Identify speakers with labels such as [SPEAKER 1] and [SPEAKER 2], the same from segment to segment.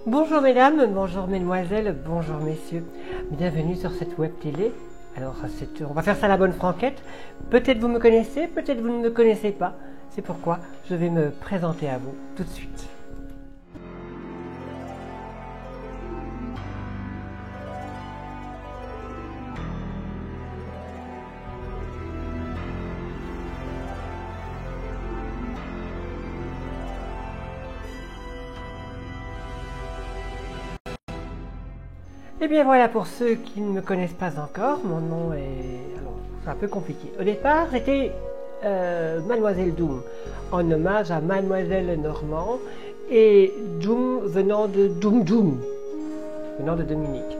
[SPEAKER 1] Bonjour mesdames, bonjour mesdemoiselles, bonjour messieurs. Bienvenue sur cette web télé. Alors, on va faire ça à la bonne franquette. Peut-être vous me connaissez, peut-être vous ne me connaissez pas. C'est pourquoi je vais me présenter à vous tout de suite. Et bien voilà, pour ceux qui ne me connaissent pas encore, mon nom est... Alors, c'est un peu compliqué. Au départ, j'étais Mademoiselle Doom, en hommage à Mademoiselle Normand, et Doom venant de Doom Doom, venant de Dominique.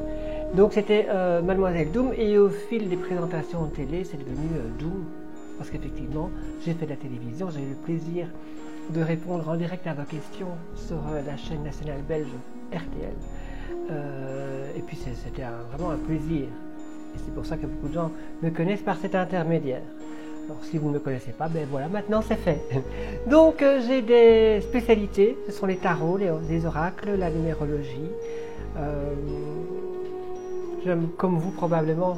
[SPEAKER 1] Donc c'était Mademoiselle Doom, et au fil des présentations en télé, c'est devenu Doom, parce qu'effectivement, j'ai fait de la télévision, j'ai eu le plaisir de répondre en direct à vos questions sur la chaîne nationale belge RTL. Et puis c'était vraiment un plaisir. Et c'est pour ça que beaucoup de gens me connaissent par cet intermédiaire. Alors si vous ne me connaissez pas, ben voilà, maintenant c'est fait. Donc j'ai des spécialités, ce sont les tarots, les oracles, la numérologie. J'aime, comme vous probablement,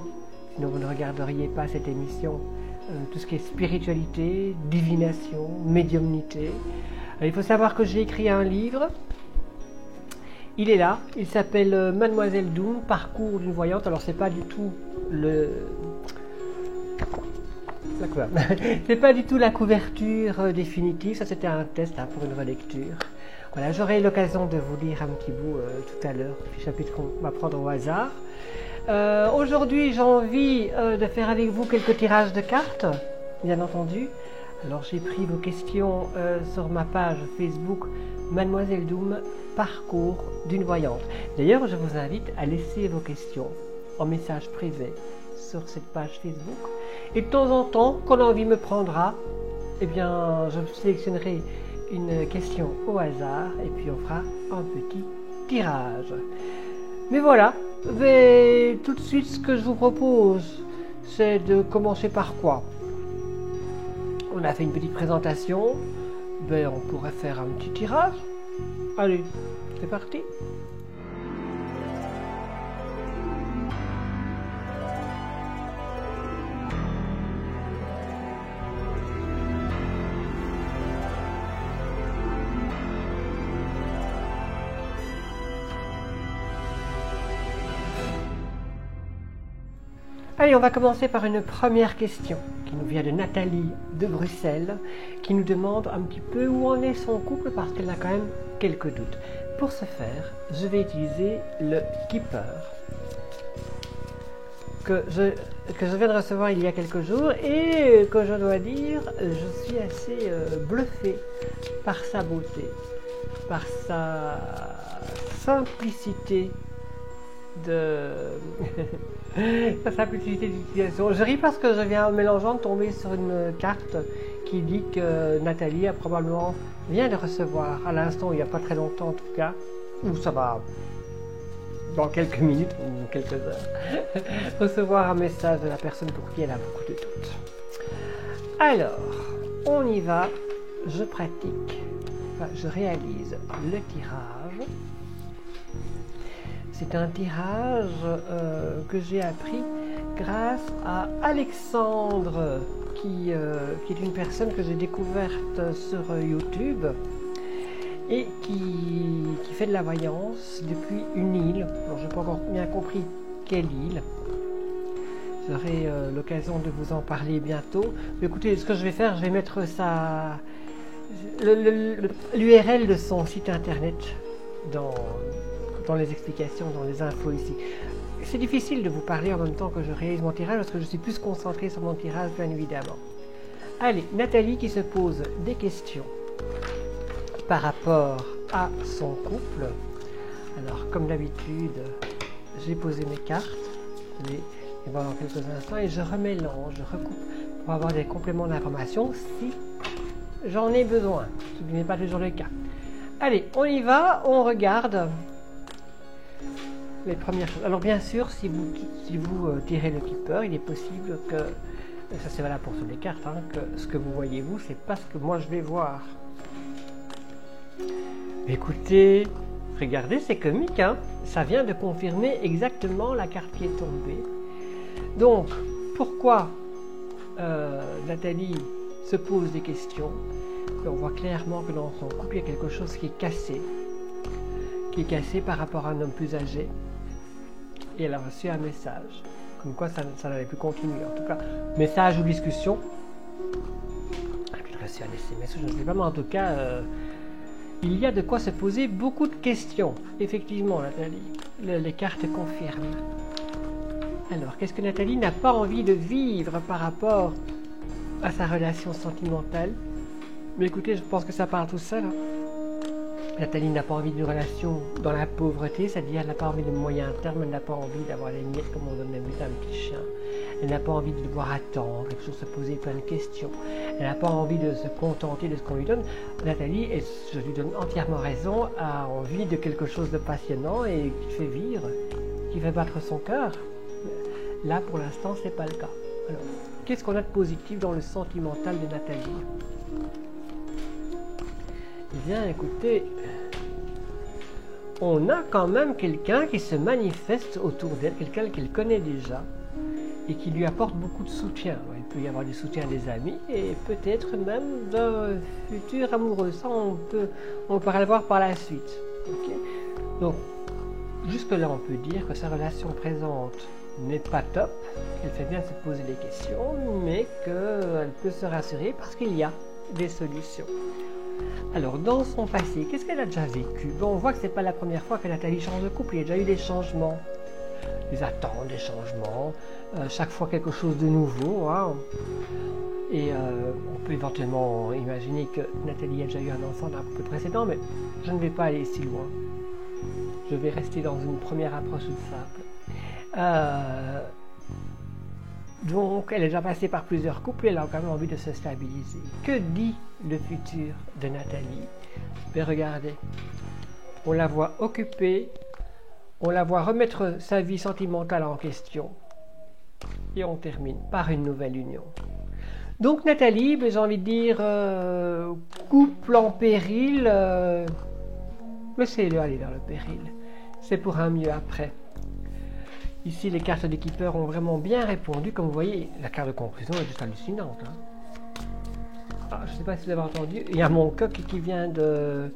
[SPEAKER 1] sinon vous ne regarderiez pas cette émission, tout ce qui est spiritualité, divination, médiumnité. Alors, il faut savoir que j'ai écrit un livre. Il est là, il s'appelle Mademoiselle Doom, parcours d'une voyante. Alors c'est pas du tout c'est pas du tout la couverture définitive, ça c'était un test pour une relecture. Voilà, j'aurai l'occasion de vous lire un petit bout tout à l'heure, du chapitre qu'on va prendre au hasard. Aujourd'hui j'ai envie de faire avec vous quelques tirages de cartes, bien entendu. Alors j'ai pris vos questions sur ma page Facebook Mademoiselle Doom, parcours d'une voyante. D'ailleurs, je vous invite à laisser vos questions en message privé sur cette page Facebook. Et de temps en temps, quand l'envie me prendra, eh bien, je sélectionnerai une question au hasard et puis on fera un petit tirage. Mais voilà, tout de suite, ce que je vous propose, c'est de commencer par quoi? On a fait une petite présentation, on pourrait faire un petit tirage. Allez, c'est parti. Allez, on va commencer par une première question qui nous vient de Nathalie de Bruxelles, qui nous demande un petit peu où en est son couple parce qu'elle a quand même quelques doutes. Pour ce faire, je vais utiliser le Keeper que je viens de recevoir il y a quelques jours et que je dois dire, je suis assez bluffé par sa beauté, par sa simplicité sa simplicité d'utilisation. Je ris parce que je viens en mélangeant de tomber sur une carte qui dit que Nathalie a probablement vient de recevoir à l'instant, il n'y a pas très longtemps en tout cas, ou ça va dans quelques minutes ou quelques heures, recevoir un message de la personne pour qui elle a beaucoup de doutes. Alors, on y va, je pratique, je réalise le tirage. C'est un tirage que j'ai appris grâce à Alexandre, qui est une personne que j'ai découverte sur YouTube et qui fait de la voyance depuis une île. Alors, je n'ai pas encore bien compris quelle île. J'aurai l'occasion de vous en parler bientôt. Mais écoutez, ce que je vais faire, je vais mettre l'URL de son site internet dans les explications, dans les infos ici. C'est difficile de vous parler en même temps que je réalise mon tirage parce que je suis plus concentré sur mon tirage, bien évidemment. Allez, Nathalie qui se pose des questions par rapport à son couple. Alors, comme d'habitude, j'ai posé mes cartes. Je vais les voir dans quelques instants et je remélange, je recoupe pour avoir des compléments d'information si j'en ai besoin, ce qui n'est pas toujours le cas. Allez, on y va, on regarde les premières choses. Alors bien sûr, si vous tirez le Keeper, il est possible que, ça c'est valable pour toutes les cartes, que ce que vous voyez vous, c'est pas ce que moi je vais voir. Écoutez, Regardez, c'est comique, hein? Ça vient de confirmer exactement la carte qui est tombée. Donc, pourquoi Nathalie se pose des questions? On voit clairement que dans son couple, il y a quelque chose qui est cassé. Qui est cassé par rapport à un homme plus âgé. Et elle a reçu un message. Comme quoi, ça n'avait plus continuer. En tout cas, message ou discussion. Elle a reçu un SMS, je ne sais pas, mais en tout cas... il y a de quoi se poser beaucoup de questions. Effectivement, Nathalie, les cartes confirment. Alors, qu'est-ce que Nathalie n'a pas envie de vivre par rapport à sa relation sentimentale? Mais écoutez, je pense que ça parle tout seul. Nathalie n'a pas envie d'une relation dans la pauvreté, c'est-à-dire elle n'a pas envie de moyen terme, elle n'a pas envie d'avoir les miettes comme on donne les miettes à un petit chien. Elle n'a pas envie de devoir attendre, et toujours se poser plein de questions. Elle n'a pas envie de se contenter de ce qu'on lui donne. Nathalie, et je lui donne entièrement raison, a envie de quelque chose de passionnant et qui fait vivre, qui fait battre son cœur. Là, pour l'instant, ce n'est pas le cas. Alors, qu'est-ce qu'on a de positif dans le sentimental de Nathalie? Eh bien, écoutez, on a quand même quelqu'un qui se manifeste autour d'elle, quelqu'un qu'elle connaît déjà, et qui lui apporte beaucoup de soutien. Il peut y avoir du soutien des amis et peut-être même d'un futur amoureux. Ça, on pourra le voir par la suite. Okay. Donc, jusque-là, on peut dire que sa relation présente n'est pas top, qu'elle fait bien de se poser des questions, mais qu'elle peut se rassurer parce qu'il y a des solutions. Alors, dans son passé, qu'est-ce qu'elle a déjà vécu? Bon, on voit que ce n'est pas la première fois que Nathalie change de couple, il y a déjà eu des changements. Des attentes, des changements, chaque fois quelque chose de nouveau. Hein. Et on peut éventuellement imaginer que Nathalie a déjà eu un enfant d'un couple précédent, mais je ne vais pas aller si loin. Je vais rester dans une première approche simple. Donc, elle est déjà passée par plusieurs couples et elle a quand même envie de se stabiliser. Que dit le futur de Nathalie? Mais regardez, on la voit occupée. On la voit remettre sa vie sentimentale en question. Et on termine par une nouvelle union. Donc Nathalie, j'ai envie de dire, couple en péril, laissez-le aller dans le péril. C'est pour un mieux après. Ici, les cartes des keepers ont vraiment bien répondu. Comme vous voyez, la carte de conclusion est juste hallucinante. Hein. Ah, je ne sais pas si vous avez entendu, il y a mon coq qui vient de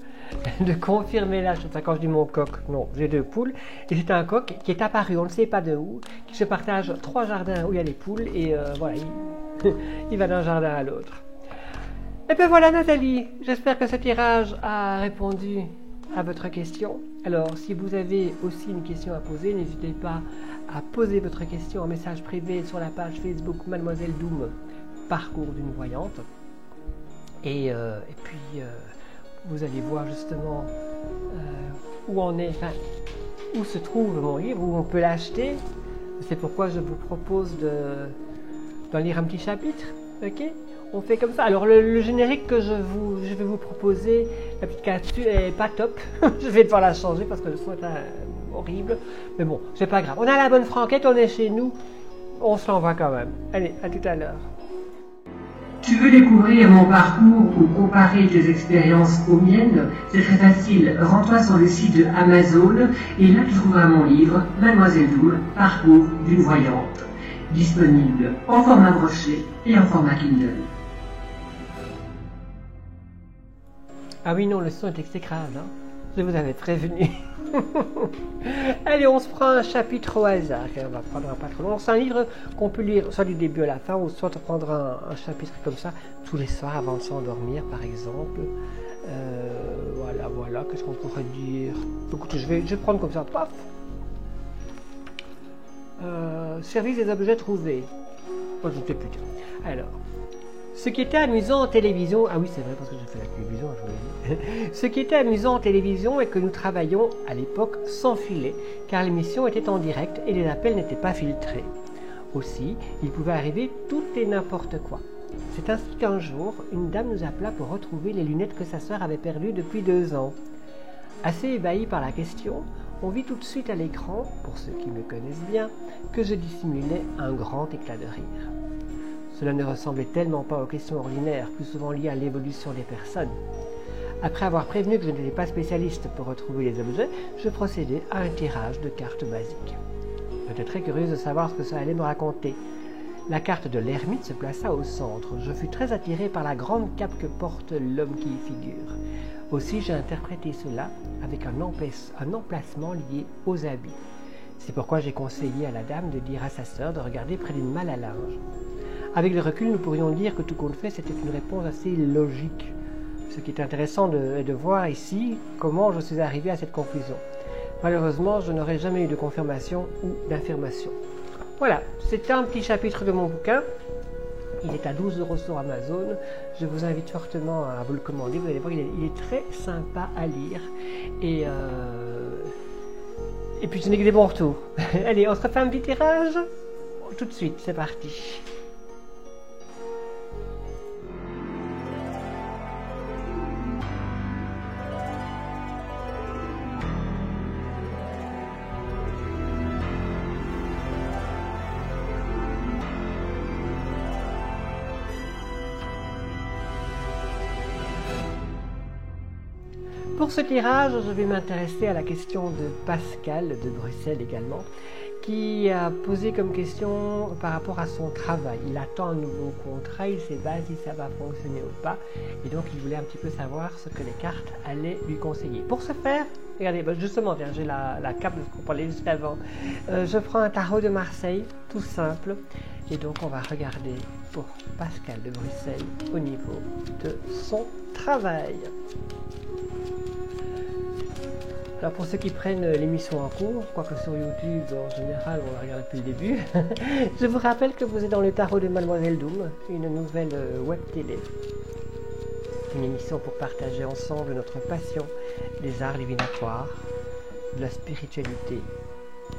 [SPEAKER 1] confirmer la chose. Quand je dis mon coq, non, j'ai deux poules. Et c'est un coq qui est apparu, on ne sait pas de où, qui se partage 3 jardins où il y a les poules. Et voilà, il va d'un jardin à l'autre. Et bien voilà Nathalie, j'espère que ce tirage a répondu à votre question. Alors, si vous avez aussi une question à poser, n'hésitez pas à poser votre question en message privé sur la page Facebook Mademoiselle Doom, parcours d'une voyante. Et puis, vous allez voir justement où où se trouve mon livre, où on peut l'acheter. C'est pourquoi je vous propose d'en lire un petit chapitre. Ok ? On fait comme ça. Alors le générique que je vais vous proposer, la petite capsule est pas top. Je vais devoir la changer parce que le son est horrible. Mais bon, c'est pas grave. On a la bonne franquette, on est chez nous. On se l'envoie quand même. Allez, à tout à l'heure.
[SPEAKER 2] Tu veux découvrir mon parcours ou comparer tes expériences aux miennes? C'est très facile. Rends-toi sur le site de Amazon et là tu trouveras mon livre Mademoiselle Doom, parcours d'une voyante. Disponible en format broché et en format Kindle.
[SPEAKER 1] Ah oui, non, le son est exécrable, hein. Je vous avais prévenu. Allez, on se prend un chapitre au hasard. On va prendre un pas trop long. C'est un livre qu'on peut lire soit du début à la fin, ou soit prendre un chapitre comme ça tous les soirs avant de s'endormir, par exemple. Voilà. Qu'est-ce qu'on pourrait dire? Écoutez, je vais prendre comme ça. Paf. Service des objets trouvés. Oh, je ne sais plus. Alors. Ce qui était amusant en télévision, ah oui c'est vrai parce que j'ai fait la télévision, je vous l'ai dit. Ce qui était amusant en télévision est que nous travaillions à l'époque sans filet, car l'émission était en direct et les appels n'étaient pas filtrés. Aussi, il pouvait arriver tout et n'importe quoi. C'est ainsi qu'un jour, une dame nous appela pour retrouver les lunettes que sa sœur avait perdues depuis 2 ans. Assez ébahi par la question, on vit tout de suite à l'écran, pour ceux qui me connaissent bien, que je dissimulais un grand éclat de rire. Cela ne ressemblait tellement pas aux questions ordinaires, plus souvent liées à l'évolution des personnes. Après avoir prévenu que je n'étais pas spécialiste pour retrouver les objets, je procédais à un tirage de cartes basiques. J'étais très curieuse de savoir ce que ça allait me raconter. La carte de l'ermite se plaça au centre. Je fus très attirée par la grande cape que porte l'homme qui y figure. Aussi, j'ai interprété cela avec un emplacement lié aux habits. C'est pourquoi j'ai conseillé à la dame de dire à sa sœur de regarder près d'une malle à linge. Avec le recul, nous pourrions dire que tout compte fait, c'était une réponse assez logique. Ce qui est intéressant est de voir ici comment je suis arrivé à cette conclusion. Malheureusement, je n'aurai jamais eu de confirmation ou d'affirmation. Voilà, c'était un petit chapitre de mon bouquin. Il est à 12 € sur Amazon. Je vous invite fortement à vous le commander. Vous allez voir, il est très sympa à lire. Et puis, je n'ai que des bons retours. Allez, on se refait un petit tirage tout de suite, c'est parti. Pour ce tirage, je vais m'intéresser à la question de Pascal de Bruxelles également, qui a posé comme question par rapport à son travail. Il attend un nouveau contrat, il ne sait pas si ça va fonctionner ou pas, et donc il voulait un petit peu savoir ce que les cartes allaient lui conseiller. Pour ce faire, regardez, justement, j'ai la cape de ce qu'on parlait juste avant. Je prends un tarot de Marseille, tout simple, et donc on va regarder pour Pascal de Bruxelles au niveau de son travail. Alors pour ceux qui prennent l'émission en cours, quoique sur YouTube en général on la regarde depuis le début, je vous rappelle que vous êtes dans le tarot de Mademoiselle Doom, une nouvelle web télé. Une émission pour partager ensemble notre passion des arts divinatoires, de la spiritualité,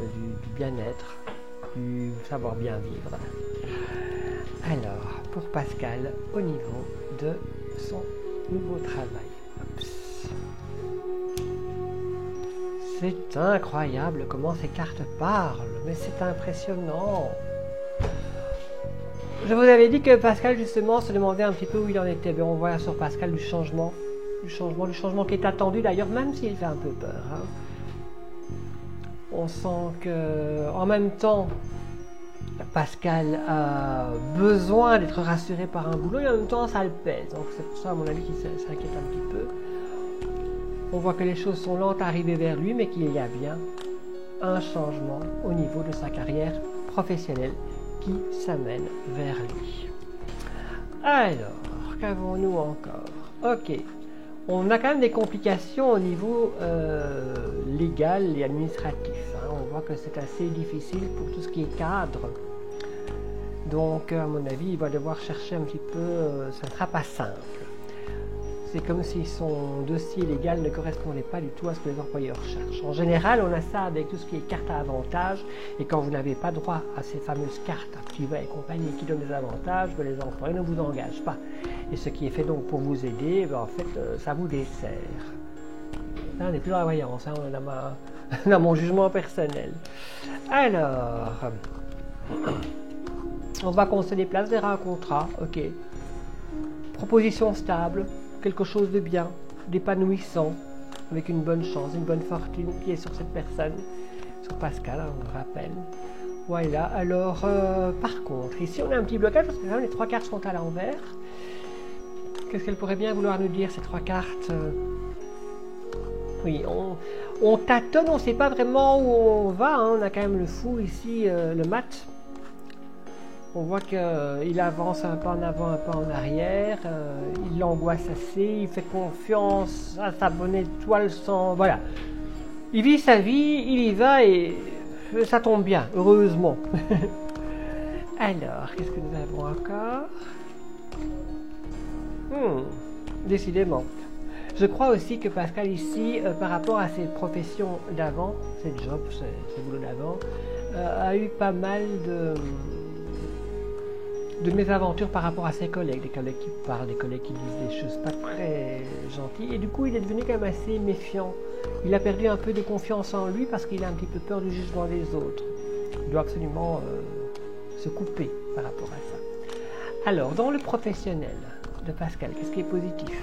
[SPEAKER 1] du bien-être, du savoir bien vivre. Alors, pour Pascal, au niveau de son nouveau travail. C'est incroyable comment ces cartes parlent, mais c'est impressionnant. Je vous avais dit que Pascal justement se demandait un petit peu où il en était. Mais on voit sur Pascal du changement qui est attendu d'ailleurs, même s'il fait un peu peur. Hein. On sent que, en même temps, Pascal a besoin d'être rassuré par un boulot et en même temps ça le pèse. Donc c'est pour ça à mon avis qu'il s'inquiète un petit peu. On voit que les choses sont lentes à arriver vers lui, mais qu'il y a bien un changement au niveau de sa carrière professionnelle qui s'amène vers lui. Alors, qu'avons-nous encore? Ok, on a quand même des complications au niveau légal et administratif. Hein. On voit que c'est assez difficile pour tout ce qui est cadre. Donc, à mon avis, il va devoir chercher un petit peu, ça ne sera pas simple. C'est comme si son dossier légal ne correspondait pas du tout à ce que les employeurs cherchent. En général, on a ça avec tout ce qui est carte à avantages, et quand vous n'avez pas droit à ces fameuses cartes activées et compagnie qui donnent des avantages, les employeurs ne vous engagent pas. Et ce qui est fait donc pour vous aider, en fait, ça vous dessert. Là, on n'est plus dans la voyance, hein, on a mon jugement personnel. Alors, on voit qu'on se déplace vers un contrat, ok. Proposition stable. Quelque chose de bien, d'épanouissant, avec une bonne chance, une bonne fortune qui est sur cette personne, sur Pascal, hein, on le rappelle. Voilà, alors par contre, ici on a un petit blocage parce que quand même les trois cartes sont à l'envers. Qu'est-ce qu'elle pourrait bien vouloir nous dire, ces trois cartes? Oui, on tâtonne, on ne sait pas vraiment où on va, hein. On a quand même le fou ici, le mat. On voit qu'il avance un pas en avant, un pas en arrière, il l'angoisse assez, il fait confiance à sa bonne étoile sans... Voilà. Il vit sa vie, il y va et ça tombe bien, heureusement. Alors, qu'est-ce que nous avons encore? Décidément. Je crois aussi que Pascal ici, par rapport à ses professions d'avant, ses jobs, ses boulots d'avant, a eu pas mal de mésaventures par rapport à ses collègues, des collègues qui parlent, des collègues qui disent des choses pas très gentilles, et du coup il est devenu quand même assez méfiant. Il a perdu un peu de confiance en lui parce qu'il a un petit peu peur du jugement des autres. Il doit absolument se couper par rapport à ça. Alors, dans le professionnel de Pascal, qu'est-ce qui est positif?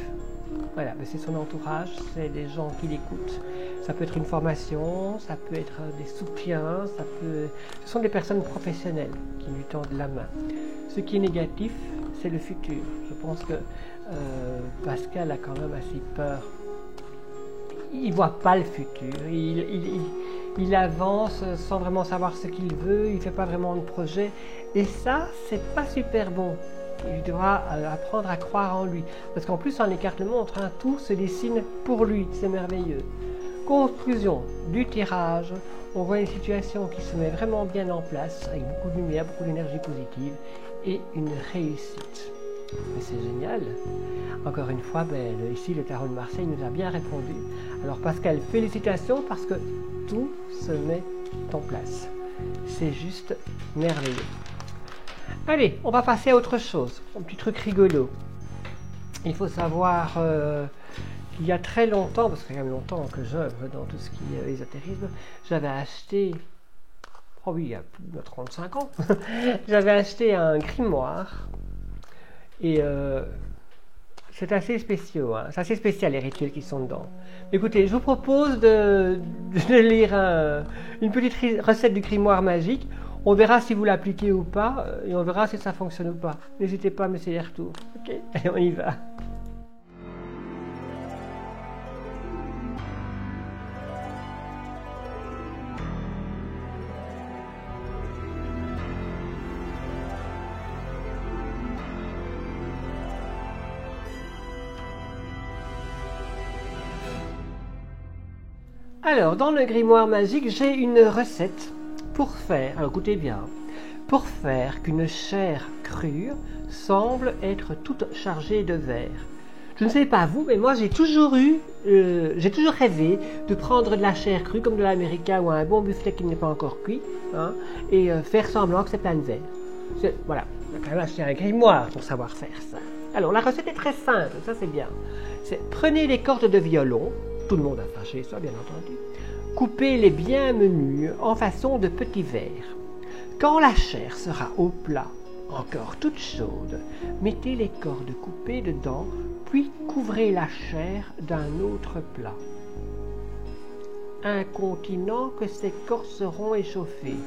[SPEAKER 1] Voilà, mais c'est son entourage, c'est des gens qui l'écoutent. Ça peut être une formation, ça peut être des soutiens, ce sont des personnes professionnelles qui lui tendent la main. Ce qui est négatif, c'est le futur. Je pense que Pascal a quand même assez peur. Il ne voit pas le futur. Il avance sans vraiment savoir ce qu'il veut, il ne fait pas vraiment de projet. Et ça, c'est pas super bon. Il devra apprendre à croire en lui. Parce qu'en plus, en écartement, tout se dessine pour lui. C'est merveilleux. Conclusion du tirage. On voit une situation qui se met vraiment bien en place, avec beaucoup de lumière, beaucoup d'énergie positive et une réussite. Mais c'est génial. Encore une fois, ici, le tarot de Marseille nous a bien répondu. Alors Pascal, félicitations parce que tout se met en place. C'est juste merveilleux. Allez, on va passer à autre chose. Un petit truc rigolo. Il faut savoir qu'il y a très longtemps, parce qu'il y a longtemps que j'œuvre dans tout ce qui est ésotérisme, j'avais acheté, oh oui, il y a plus de 35 ans, j'avais acheté un grimoire. Et c'est assez spécial, hein. C'est assez spécial les rituels qui sont dedans. Écoutez, je vous propose de lire une petite recette du grimoire magique. On verra si vous l'appliquez ou pas, et on verra si ça fonctionne ou pas. N'hésitez pas à me faire des retours. Ok, allez, on y va. Alors, dans le grimoire magique, j'ai une recette pour faire, alors écoutez bien, pour faire qu'une chair crue semble être toute chargée de verre. Je ne sais pas vous, mais moi j'ai toujours rêvé de prendre de la chair crue comme de l'américain ou un bon buffet qui n'est pas encore cuit, hein, et faire semblant que c'est plein de verre. Voilà, on a quand même acheté un grimoire pour savoir faire ça. Alors la recette est très simple, ça c'est bien. Prenez les cordes de violon, tout le monde a fâché ça bien entendu. Coupez-les bien menus en façon de petits verres. Quand la chair sera au plat, encore toute chaude, mettez les cordes coupées dedans, puis couvrez la chair d'un autre plat. Incontinent que ces cordes seront échauffées.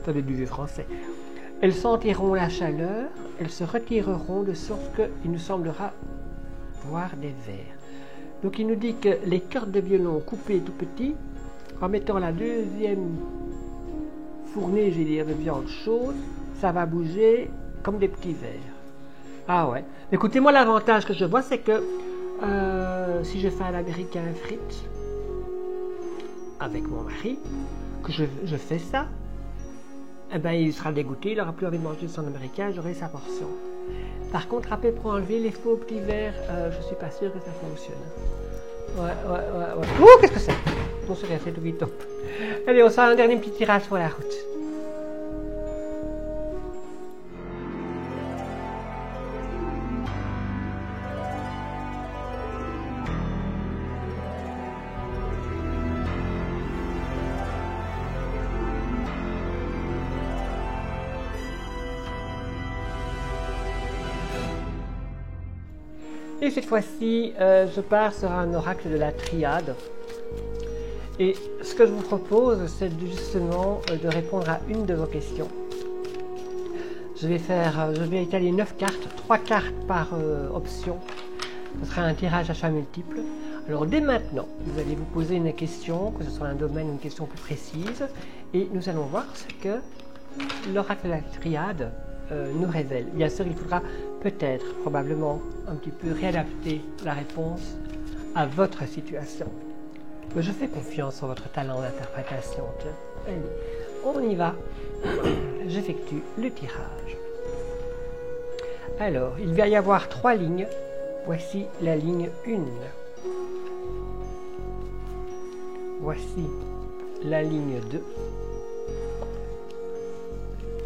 [SPEAKER 1] Ça veut du vieux français. Elles sentiront la chaleur, elles se retireront de sorte qu'il nous semblera voir des vers. Donc il nous dit que les cordes de violon coupées tout petits, en mettant la deuxième fournée, j'ai dire, de viande chaude, ça va bouger comme des petits vers. Ah ouais. Écoutez, moi l'avantage que je vois, c'est que si je fais un américain frites avec mon mari, que je fais ça, eh ben il sera dégoûté, il n'aura plus envie de manger son américain, j'aurai sa portion. Par contre, après, pour enlever les faux petits verres, je suis pas sûre que ça fonctionne. Ouais. Ouh, qu'est-ce que c'est? Non, c'est rien, c'est tout vite. Allez, on sort un dernier petit tirage pour la route. Et cette fois-ci, je pars sur un oracle de la triade. Et ce que je vous propose, c'est justement de répondre à une de vos questions. Je vais étaler 9 cartes, 3 cartes par option. Ce sera un tirage à choix multiple. Alors dès maintenant, vous allez vous poser une question, que ce soit un domaine ou une question plus précise, et nous allons voir ce que l'oracle de la triade nous révèle. Bien sûr, il faudra peut-être, probablement, un petit peu réadapter la réponse à votre situation. Mais je fais confiance en votre talent d'interprétation. Allez, on y va. J'effectue le tirage. Alors, il va y avoir 3 lignes. Voici la ligne 1. Voici la ligne 2.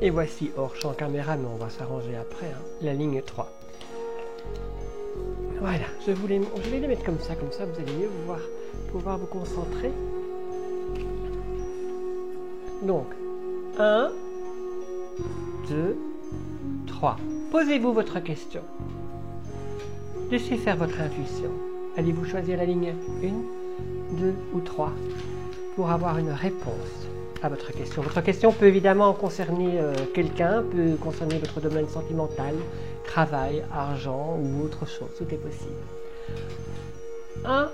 [SPEAKER 1] Et voici, hors champ caméra, mais on va s'arranger après, hein, la ligne 3. Voilà, je vais les mettre comme ça vous allez mieux pouvoir vous concentrer. Donc, 1, 2, 3. Posez-vous votre question. laissez faire votre intuition. Allez-vous choisir la ligne 1, 2 ou 3 pour avoir une réponse à votre question. Votre question peut évidemment concerner quelqu'un, peut concerner votre domaine sentimental, travail, argent ou autre chose. Tout est possible. 1,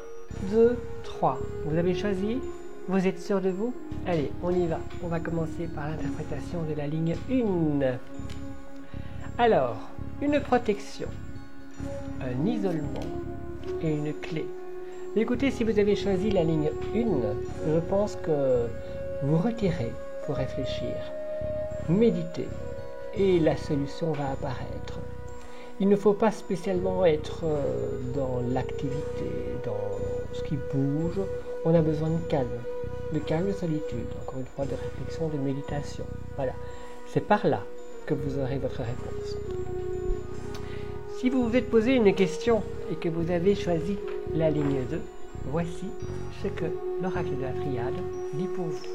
[SPEAKER 1] 2, 3. Vous avez choisi? Vous êtes sûr de vous? Allez, on y va. On va commencer par l'interprétation de la ligne 1. Alors, une protection, un isolement et une clé. Écoutez, si vous avez choisi la ligne 1, je pense que vous retirez pour réfléchir, méditer et la solution va apparaître. Il ne faut pas spécialement être dans l'activité, dans ce qui bouge. On a besoin de calme et solitude, encore une fois de réflexion, de méditation. Voilà, c'est par là que vous aurez votre réponse. Si vous vous êtes posé une question et que vous avez choisi la ligne 2, voici ce que l'oracle de la triade dit pour vous.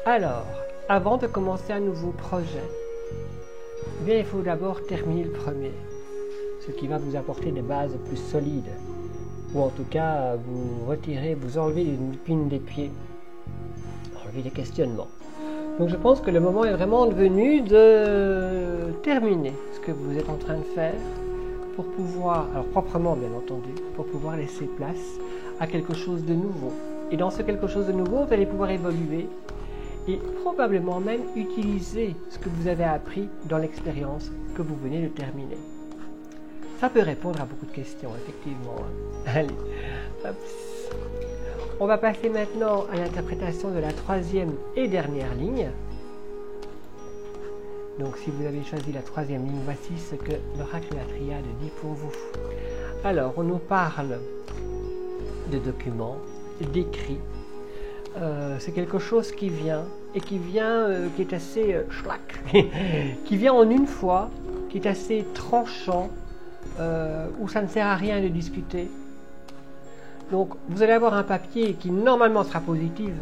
[SPEAKER 1] Alors, avant de commencer un nouveau projet, eh bien, il faut d'abord terminer le premier, ce qui va vous apporter des bases plus solides, ou en tout cas vous retirer, vous enlever une épine des pieds, enlever les questionnements. Donc je pense que le moment est vraiment venu de terminer ce que vous êtes en train de faire pour pouvoir, alors proprement bien entendu, pour pouvoir laisser place à quelque chose de nouveau. Et dans ce quelque chose de nouveau, vous allez pouvoir évoluer et probablement même utiliser ce que vous avez appris dans l'expérience que vous venez de terminer. Ça peut répondre à beaucoup de questions, effectivement. Allez, hop. On va passer maintenant à l'interprétation de la troisième et dernière ligne. Donc si vous avez choisi la troisième ligne, voici ce que l'oracle de la triade dit pour vous. Alors, on nous parle de documents, d'écrits. C'est quelque chose qui vient, et qui est assez schlack, qui vient en une fois, qui est assez tranchant, où ça ne sert à rien de discuter. Donc vous allez avoir un papier qui normalement sera positif,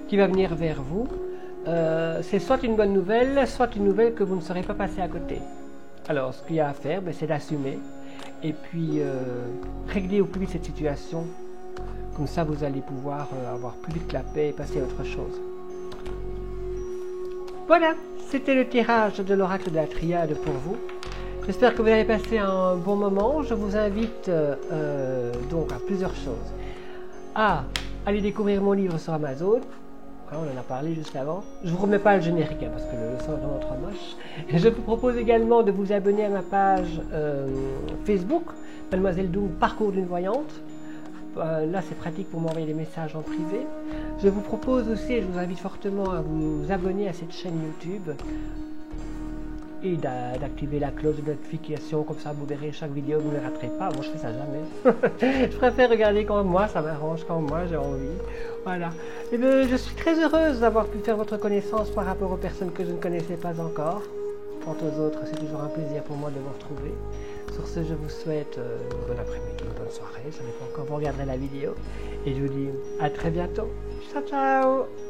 [SPEAKER 1] qui va venir vers vous. C'est soit une bonne nouvelle, soit une nouvelle que vous ne serez pas passé à côté. Alors ce qu'il y a à faire, c'est d'assumer et puis régler au plus vite cette situation. Comme ça vous allez pouvoir avoir plus vite la paix et passer à autre chose. Voilà, c'était le tirage de l'oracle de la triade pour vous. J'espère que vous avez passé un bon moment. Je vous invite donc à plusieurs choses. À aller découvrir mon livre sur Amazon. On en a parlé juste avant. Je ne vous remets pas le générique parce que le son est vraiment trop moche. Je vous propose également de vous abonner à ma page Facebook, Mademoiselle Doom, Parcours d'une voyante. Là, c'est pratique pour m'envoyer des messages en privé. Je vous propose aussi, et je vous invite fortement à vous abonner à cette chaîne YouTube et d'activer la cloche de notification, comme ça vous verrez chaque vidéo, vous ne les raterez pas. Moi je fais ça jamais. Je préfère regarder quand moi ça m'arrange, quand moi j'ai envie. Voilà. Et bien, je suis très heureuse d'avoir pu faire votre connaissance par rapport aux personnes que je ne connaissais pas encore. Quant aux autres, c'est toujours un plaisir pour moi de vous retrouver. Sur ce, je vous souhaite une bonne après-midi, une bonne soirée, ça dépend quand vous regarderez la vidéo. Et je vous dis à très bientôt. Ciao ciao.